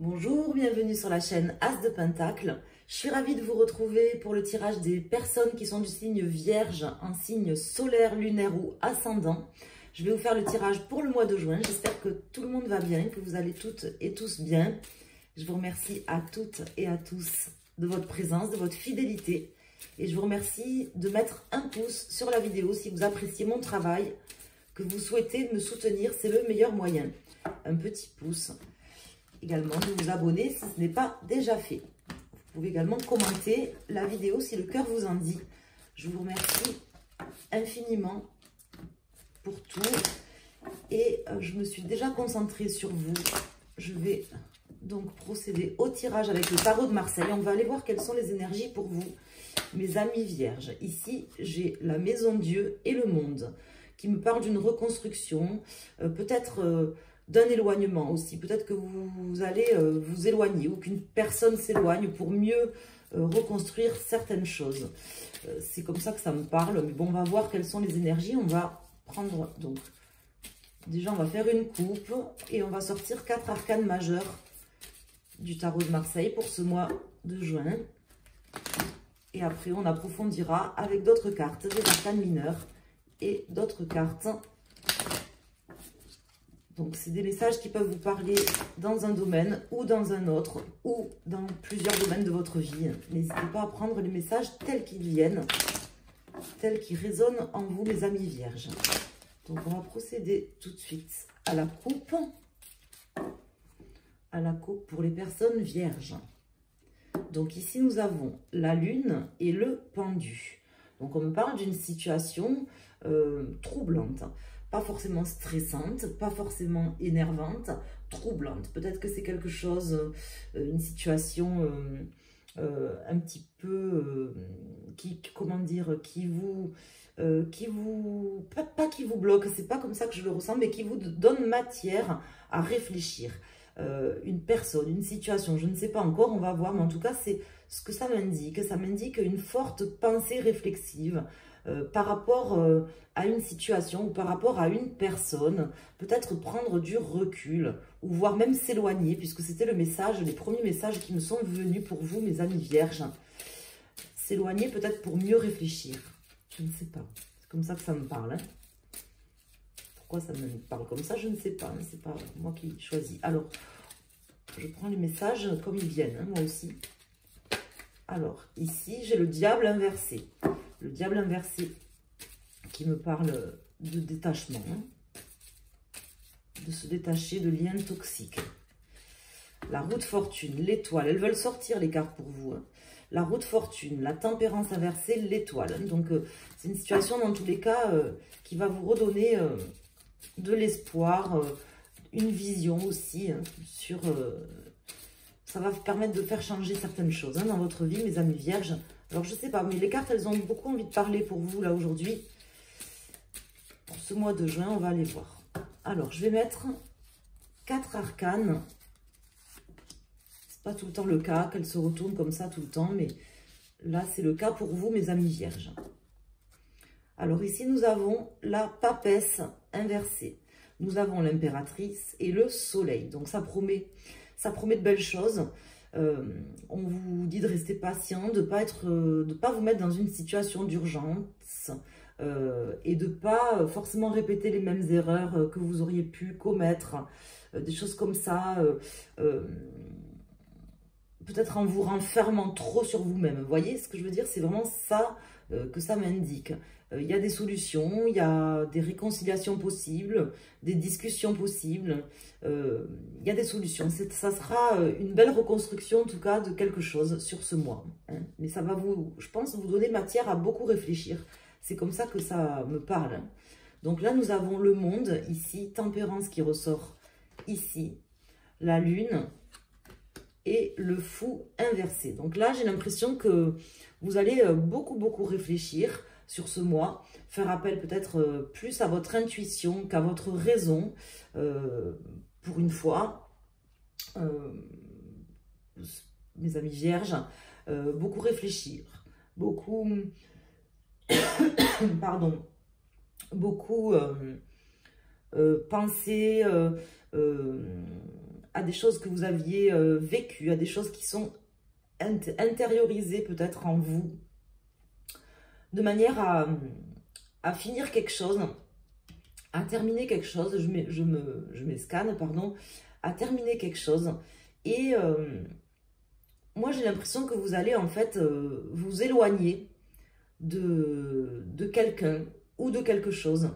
Bonjour, bienvenue sur la chaîne As de Pentacle. Je suis ravie de vous retrouver pour le tirage des personnes qui sont du signe Vierge, un signe solaire, lunaire ou ascendant. Je vais vous faire le tirage pour le mois de juin. J'espère que tout le monde va bien, que vous allez toutes et tous bien. Je vous remercie à toutes et à tous de votre présence, de votre fidélité. Et je vous remercie de mettre un pouce sur la vidéo si vous appréciez mon travail, que vous souhaitez me soutenir. C'est le meilleur moyen. Un petit pouce. Également de vous abonner si ce n'est pas déjà fait. Vous pouvez également commenter la vidéo si le cœur vous en dit. Je vous remercie infiniment pour tout. Et je me suis déjà concentrée sur vous. Je vais donc procéder au tirage avec le tarot de Marseille. On va aller voir quelles sont les énergies pour vous, mes amis vierges. Ici, j'ai la maison Dieu et le monde qui me parle d'une reconstruction, peut-être d'un éloignement aussi. Peut-être que vous allez vous éloigner ou qu'une personne s'éloigne pour mieux reconstruire certaines choses. C'est comme ça que ça me parle. Mais bon, on va voir quelles sont les énergies. On va prendre donc... Déjà, on va faire une coupe et on va sortir 4 arcanes majeurs du tarot de Marseille pour ce mois de juin. Et après, on approfondira avec d'autres cartes, des arcanes mineures et d'autres cartes. Donc, c'est des messages qui peuvent vous parler dans un domaine ou dans un autre ou dans plusieurs domaines de votre vie. N'hésitez pas à prendre les messages tels qu'ils viennent, tels qu'ils résonnent en vous, mes amis vierges. Donc, on va procéder tout de suite à la coupe. À la coupe pour les personnes vierges. Donc, ici, nous avons la lune et le pendu. Donc, on me parle d'une situation troublante. Pas forcément stressante, pas forcément énervante, troublante. Peut-être que c'est quelque chose, une situation un petit peu, comment dire, qui vous pas qui vous bloque, c'est pas comme ça que je le ressens, mais qui vous donne matière à réfléchir. Une personne, une situation, je ne sais pas encore, on va voir, mais en tout cas, c'est ce que ça m'indique. Ça m'indique une forte pensée réflexive par rapport à une situation ou par rapport à une personne, peut-être prendre du recul ou voire même s'éloigner, puisque c'était le message, les premiers messages qui me sont venus pour vous, mes amis vierges. S'éloigner peut-être pour mieux réfléchir. Je ne sais pas. C'est comme ça que ça me parle. Hein. Pourquoi ça me parle comme ça, je ne sais pas. Hein. C'est pas moi qui choisis. Alors, je prends les messages comme ils viennent, hein, moi aussi. Alors, ici, j'ai le diable inversé. Le diable inversé qui me parle de détachement, hein, de se détacher de liens toxiques. La roue de fortune, l'étoile, elles veulent sortir les cartes pour vous. Hein. La roue de fortune, la tempérance inversée, l'étoile. Hein. Donc, c'est une situation dans tous les cas qui va vous redonner de l'espoir, une vision aussi hein, sur... ça va vous permettre de faire changer certaines choses hein, dans votre vie, mes amis vierges. Alors, je ne sais pas, mais les cartes, elles ont beaucoup envie de parler pour vous, là, aujourd'hui. Pour ce mois de juin, on va aller voir. Alors, je vais mettre 4 arcanes. C'est pas tout le temps le cas, qu'elles se retournent comme ça tout le temps, mais là, c'est le cas pour vous, mes amis vierges. Alors, ici, nous avons la papesse inversée. Nous avons l'impératrice et le soleil. Donc, ça promet de belles choses. On vous dit de rester patient, de pas vous mettre dans une situation d'urgence et de pas forcément répéter les mêmes erreurs que vous auriez pu commettre, des choses comme ça, peut-être en vous renfermant trop sur vous-même. Vous voyez ce que je veux dire? C'est vraiment ça que ça m'indique. Il y a des solutions, il y a des réconciliations possibles, des discussions possibles, il y a des solutions. Ça sera une belle reconstruction en tout cas de quelque chose sur ce mois. Hein. Mais ça va vous, je pense, vous donner matière à beaucoup réfléchir. C'est comme ça que ça me parle. Hein. Donc là, nous avons le monde ici, tempérance qui ressort ici, la lune et le fou inversé. Donc là, j'ai l'impression que vous allez beaucoup réfléchir sur ce mois, faire appel peut-être plus à votre intuition qu'à votre raison, pour une fois, mes amis vierges, beaucoup réfléchir, beaucoup, pardon, beaucoup penser à des choses que vous aviez vécues, à des choses qui sont intériorisées peut-être en vous, de manière à finir quelque chose, à terminer quelque chose, je m'escanne, pardon, à terminer quelque chose. Et moi, j'ai l'impression que vous allez en fait vous éloigner de quelqu'un ou de quelque chose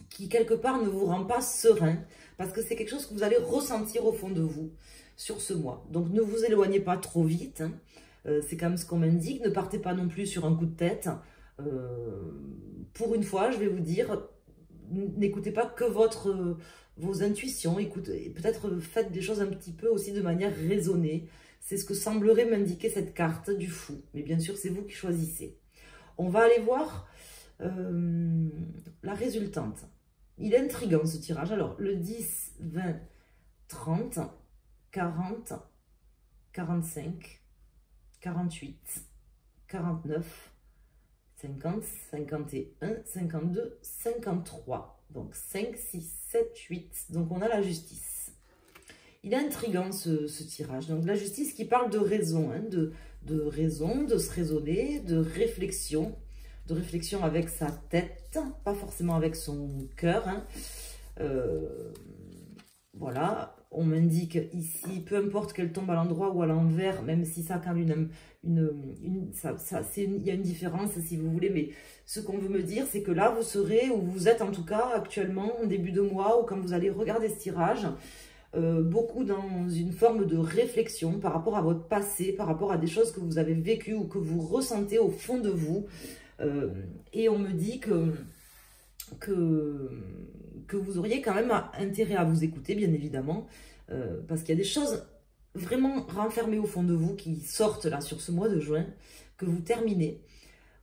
qui quelque part ne vous rend pas serein, parce que c'est quelque chose que vous allez ressentir au fond de vous sur ce mois. Donc ne vous éloignez pas trop vite, hein. C'est quand même ce qu'on m'indique. Ne partez pas non plus sur un coup de tête. Pour une fois, je vais vous dire, n'écoutez pas que vos intuitions. Écoutez, peut-être faites des choses un petit peu aussi de manière raisonnée. C'est ce que semblerait m'indiquer cette carte du fou. Mais bien sûr, c'est vous qui choisissez. On va aller voir la résultante. Il est intriguant ce tirage. Alors, le 10, 20, 30, 40, 45, 48, 49, 50, 51, 52, 53. Donc 5, 6, 7, 8. Donc on a la justice. Il est intriguant ce tirage. Donc la justice qui parle de raison, hein, de raison, de se raisonner, de réflexion avec sa tête, pas forcément avec son cœur, hein. Voilà, on m'indique ici, peu importe qu'elle tombe à l'endroit ou à l'envers, même si ça a quand même il y a une différence si vous voulez, mais ce qu'on veut me dire, c'est que là, vous serez, ou vous êtes en tout cas actuellement, en début de mois, ou quand vous allez regarder ce tirage, beaucoup dans une forme de réflexion par rapport à votre passé, par rapport à des choses que vous avez vécues ou que vous ressentez au fond de vous. Et on me dit que vous auriez quand même intérêt à vous écouter, bien évidemment, parce qu'il y a des choses vraiment renfermées au fond de vous qui sortent là sur ce mois de juin, que vous terminez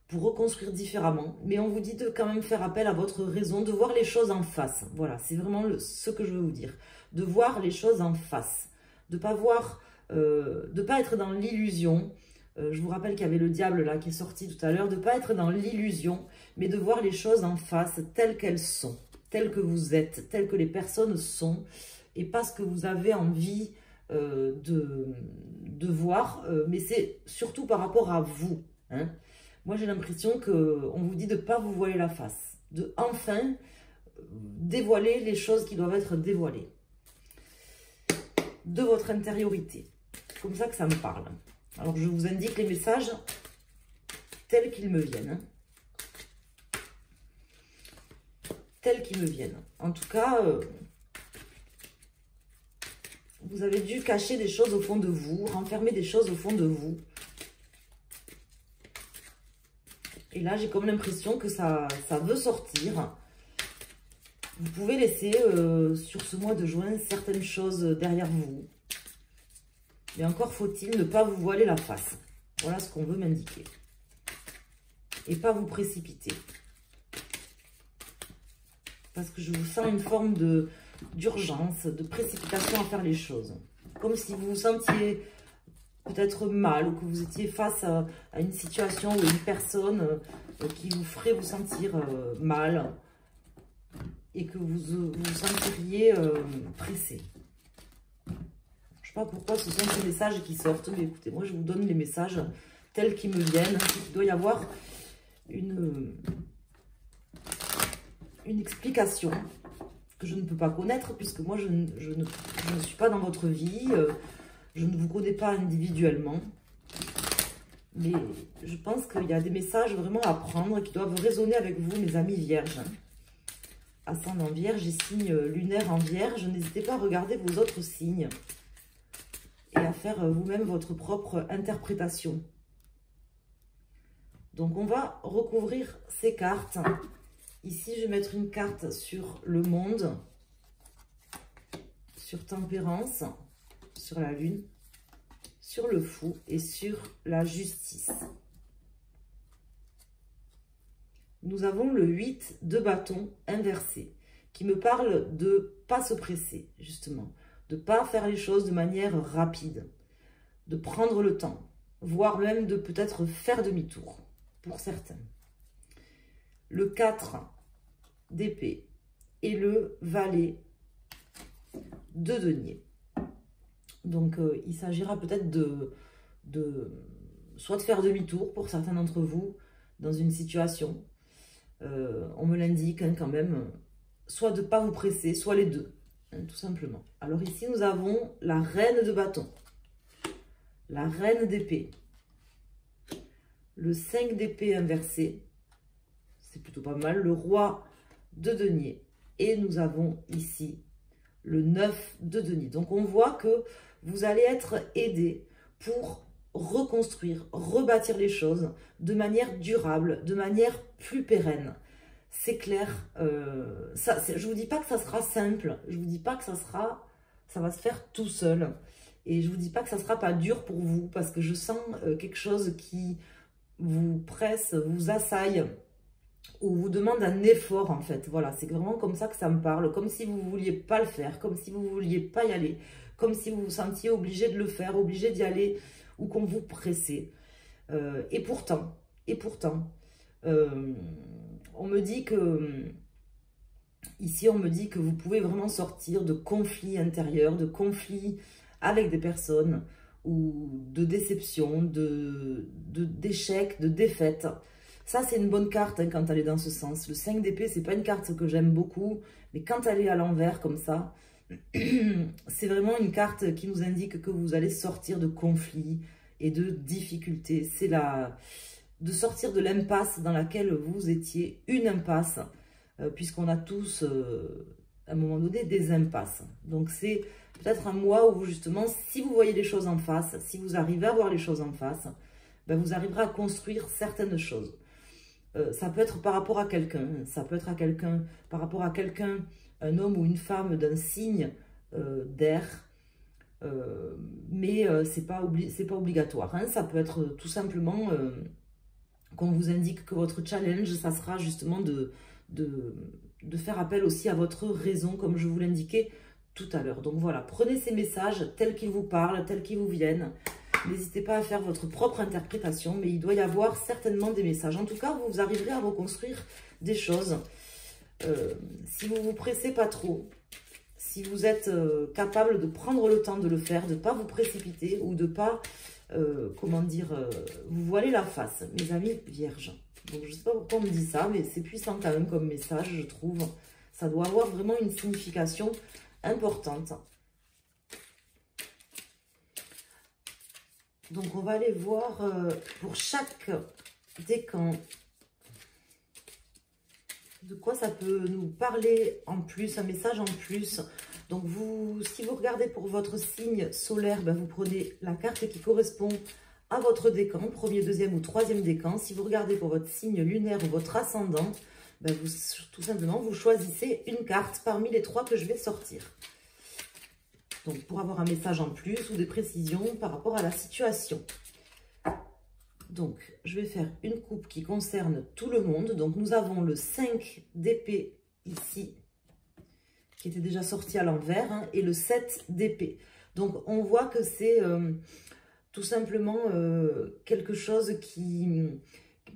pour reconstruire différemment. Mais on vous dit de quand même faire appel à votre raison, de voir les choses en face. Voilà, c'est vraiment ce que je veux vous dire. De voir les choses en face. De ne pas voir, de pas être dans l'illusion. Je vous rappelle qu'il y avait le diable là qui est sorti tout à l'heure. De ne pas être dans l'illusion, mais de voir les choses en face telles qu'elles sont. Telles que vous êtes, telles que les personnes sont. Et pas ce que vous avez envie de voir. Mais c'est surtout par rapport à vous, hein. Moi, j'ai l'impression qu'on vous dit de ne pas vous voiler la face. De enfin dévoiler les choses qui doivent être dévoilées. De votre intériorité. C'est comme ça que ça me parle. Alors, je vous indique les messages tels qu'ils me viennent. Tels qu'ils me viennent. En tout cas, vous avez dû cacher des choses au fond de vous, renfermer des choses au fond de vous. Et là, j'ai comme l'impression que ça veut sortir. Vous pouvez laisser sur ce mois de juin certaines choses derrière vous. Mais encore faut-il ne pas vous voiler la face. Voilà ce qu'on veut m'indiquer. Et pas vous précipiter. Parce que je vous sens une forme d'urgence, de précipitation à faire les choses. Comme si vous vous sentiez peut-être mal ou que vous étiez face à une situation ou une personne qui vous ferait vous sentir mal et que vous vous sentiriez pressé. Je ne sais pas pourquoi ce sont ces messages qui sortent, mais écoutez, moi je vous donne les messages tels qu'ils me viennent. Il doit y avoir une explication que je ne peux pas connaître puisque moi je ne suis pas dans votre vie. Je ne vous connais pas individuellement, mais je pense qu'il y a des messages vraiment à prendre qui doivent résonner avec vous, mes amis vierges. Ascendant vierge et signe lunaire en vierge, n'hésitez pas à regarder vos autres signes et à faire vous-même votre propre interprétation. Donc on va recouvrir ces cartes. Ici, je vais mettre une carte sur le monde, sur tempérance, sur la lune, sur le fou et sur la justice. Nous avons le 8 de bâton inversé qui me parle de ne pas se presser, justement, de ne pas faire les choses de manière rapide, de prendre le temps, voire même de peut-être faire demi-tour pour certains. Le 4 d'épée et le valet de denier. Donc, il s'agira peut-être soit de faire demi-tour pour certains d'entre vous dans une situation. On me l'indique hein, quand même. Soit de ne pas vous presser, soit les deux, hein, tout simplement. Alors ici, nous avons la reine de bâton, la reine d'épée, le 5 d'épée inversé, c'est plutôt pas mal, le roi de denier, et nous avons ici le 9 de denier. Donc on voit que vous allez être aidé pour reconstruire, rebâtir les choses de manière durable, de manière plus pérenne. C'est clair, je ne vous dis pas que ça sera simple, je ne vous dis pas que ça va se faire tout seul. Et je ne vous dis pas que ça ne sera pas dur pour vous, parce que je sens quelque chose qui vous presse, vous assaille, ou vous demande un effort en fait. Voilà, c'est vraiment comme ça que ça me parle, comme si vous ne vouliez pas le faire, comme si vous ne vouliez pas y aller, comme si vous vous sentiez obligé de le faire, obligé d'y aller, ou qu'on vous pressait. Et pourtant, on me dit que, ici on me dit que vous pouvez vraiment sortir de conflits intérieurs, de conflits avec des personnes, ou de déception, d'échecs, de défaites. Ça c'est une bonne carte hein, quand elle est dans ce sens. Le 5 d'épée, c'est pas une carte que j'aime beaucoup, mais quand elle est à l'envers comme ça, c'est vraiment une carte qui nous indique que vous allez sortir de conflits et de difficultés. C'est de sortir de l'impasse dans laquelle vous étiez, une impasse, puisqu'on a tous, à un moment donné, des impasses. Donc c'est peut-être un mois où justement, si vous voyez les choses en face, si vous arrivez à voir les choses en face, ben vous arriverez à construire certaines choses. Ça peut être par rapport à quelqu'un, ça peut être par rapport à quelqu'un, un homme ou une femme d'un signe d'air, mais c'est pas obligatoire. Hein. Ça peut être tout simplement qu'on vous indique que votre challenge, ça sera justement de faire appel aussi à votre raison, comme je vous l'indiquais tout à l'heure. Donc voilà, prenez ces messages tels qu'ils vous parlent, tels qu'ils vous viennent. N'hésitez pas à faire votre propre interprétation, mais il doit y avoir certainement des messages. En tout cas, vous arriverez à reconstruire des choses. Si vous ne vous pressez pas trop, si vous êtes capable de prendre le temps de le faire, de ne pas vous précipiter ou de ne pas, vous voiler la face, mes amis vierges. Donc, je ne sais pas pourquoi on me dit ça, mais c'est puissant quand même comme message, je trouve. Ça doit avoir vraiment une signification importante. Donc, on va aller voir pour chaque décan de quoi ça peut nous parler en plus, un message en plus. Donc, si vous regardez pour votre signe solaire, ben vous prenez la carte qui correspond à votre décan, premier, deuxième ou troisième décan. Si vous regardez pour votre signe lunaire ou votre ascendant, ben tout simplement, vous choisissez une carte parmi les 3 que je vais sortir. Donc, pour avoir un message en plus ou des précisions par rapport à la situation. Donc, je vais faire une coupe qui concerne tout le monde. Donc, nous avons le 5 d'épée ici, qui était déjà sorti à l'envers, hein, et le 7 d'épée. Donc, on voit que c'est tout simplement quelque chose qui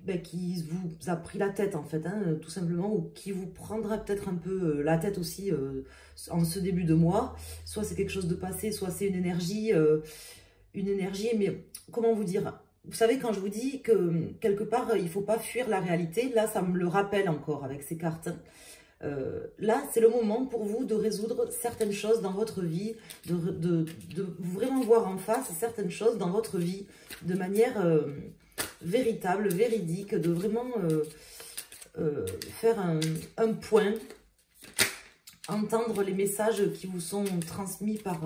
vous a pris la tête, en fait, hein, tout simplement, ou qui vous prendra peut-être un peu la tête aussi en ce début de mois. Soit c'est quelque chose de passé, soit c'est une énergie, mais comment vous dire? Vous savez, quand je vous dis que quelque part, il ne faut pas fuir la réalité, là, ça me le rappelle encore avec ces cartes. Là, c'est le moment pour vous de résoudre certaines choses dans votre vie, de vraiment voir en face certaines choses dans votre vie de manière véritable, véridique, de vraiment faire un point, entendre les messages qui vous sont transmis par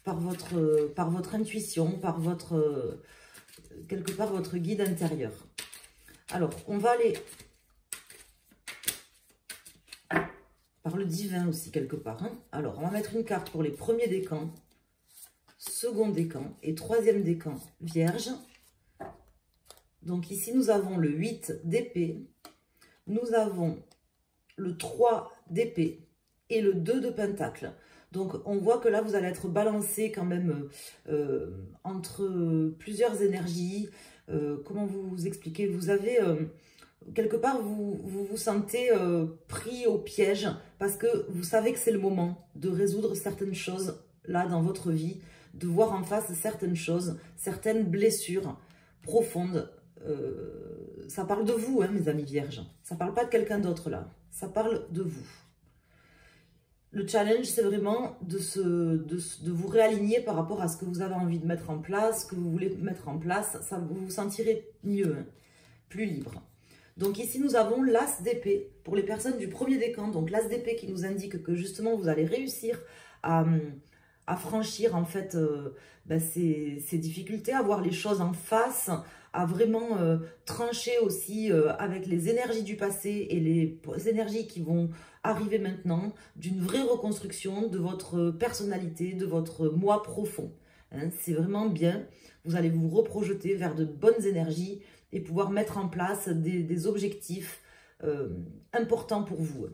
votre intuition, par quelque part votre guide intérieur. Alors, on va aller par le divin aussi quelque part. Hein. Alors, on va mettre une carte pour les premiers décans, second décan et troisième décan vierge. Donc ici, nous avons le 8 d'épée, nous avons le 3 d'épée et le 2 de pentacle. Donc, on voit que là, vous allez être balancé quand même entre plusieurs énergies. Comment vous expliquer? Vous avez, quelque part, vous sentez pris au piège parce que vous savez que c'est le moment de résoudre certaines choses là, dans votre vie, de voir en face certaines choses, certaines blessures profondes. Ça parle de vous, hein, mes amis vierges. Ça ne parle pas de quelqu'un d'autre, là. Ça parle de vous. Le challenge, c'est vraiment de vous réaligner par rapport à ce que vous avez envie de mettre en place, ce que vous voulez mettre en place. Ça, vous vous sentirez mieux, hein, plus libre. Donc ici, nous avons l'as d'épée pour les personnes du premier décan. Donc l'as d'épée qui nous indique que justement, vous allez réussir à franchir en fait ces difficultés, à voir les choses en face, à vraiment trancher aussi avec les énergies du passé et les énergies qui vont arriver maintenant, d'une vraie reconstruction de votre personnalité, de votre moi profond. Hein, c'est vraiment bien, vous allez vous reprojeter vers de bonnes énergies et pouvoir mettre en place des objectifs importants pour vous.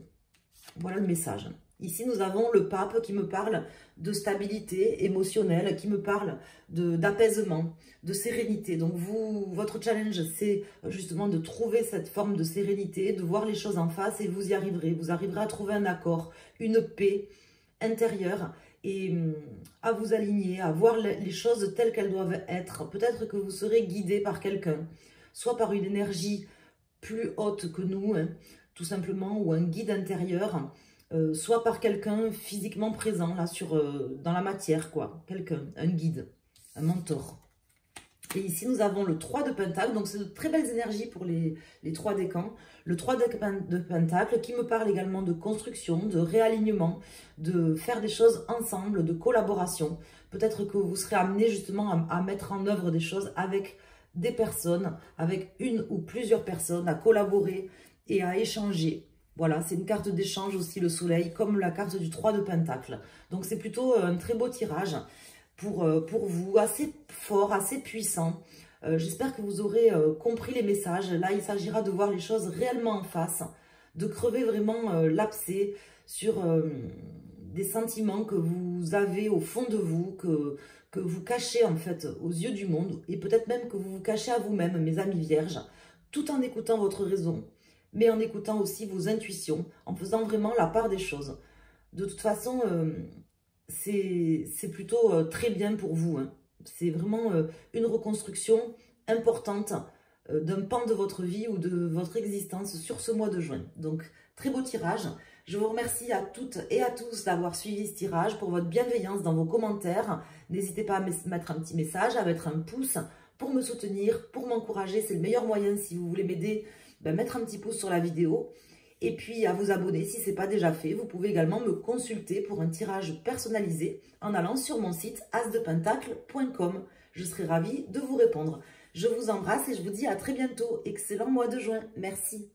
Voilà le message. Ici, nous avons le pape qui me parle de stabilité émotionnelle, qui me parle d'apaisement, de sérénité. Donc, votre challenge, c'est justement de trouver cette forme de sérénité, de voir les choses en face et vous y arriverez. Vous arriverez à trouver un accord, une paix intérieure et à vous aligner, à voir les choses telles qu'elles doivent être. Peut-être que vous serez guidé par quelqu'un, soit par une énergie plus haute que nous, hein, tout simplement, ou un guide intérieur, soit par quelqu'un physiquement présent là dans la matière, quoi. Quelqu'un, un guide, un mentor. Et ici, nous avons le 3 de Pentacle. Donc, c'est de très belles énergies pour les 3 décans. Le 3 de Pentacle qui me parle également de construction, de réalignement, de faire des choses ensemble, de collaboration. Peut-être que vous serez amené justement à mettre en œuvre des choses avec des personnes, avec une ou plusieurs personnes, à collaborer et à échanger. Voilà, c'est une carte d'échange aussi, le soleil, comme la carte du 3 de Pentacle. Donc, c'est plutôt un très beau tirage pour vous, assez fort, assez puissant. J'espère que vous aurez compris les messages. Là, il s'agira de voir les choses réellement en face, de crever vraiment l'abcès sur des sentiments que vous avez au fond de vous, que vous cachez en fait aux yeux du monde, et peut-être même que vous vous cachez à vous-même, mes amis vierges, tout en écoutant votre raison, mais en écoutant aussi vos intuitions, en faisant vraiment la part des choses. De toute façon, c'est plutôt très bien pour vous. Hein. C'est vraiment une reconstruction importante d'un pan de votre vie ou de votre existence sur ce mois de juin. Donc, très beau tirage. Je vous remercie à toutes et à tous d'avoir suivi ce tirage, pour votre bienveillance dans vos commentaires. N'hésitez pas à mettre un petit message, à mettre un pouce pour me soutenir, pour m'encourager. C'est le meilleur moyen si vous voulez m'aider. Mettre un petit pouce sur la vidéo et puis à vous abonner si ce n'est pas déjà fait. Vous pouvez également me consulter pour un tirage personnalisé en allant sur mon site asdepentacle.com. Je serai ravie de vous répondre. Je vous embrasse et je vous dis à très bientôt. Excellent mois de juin. Merci.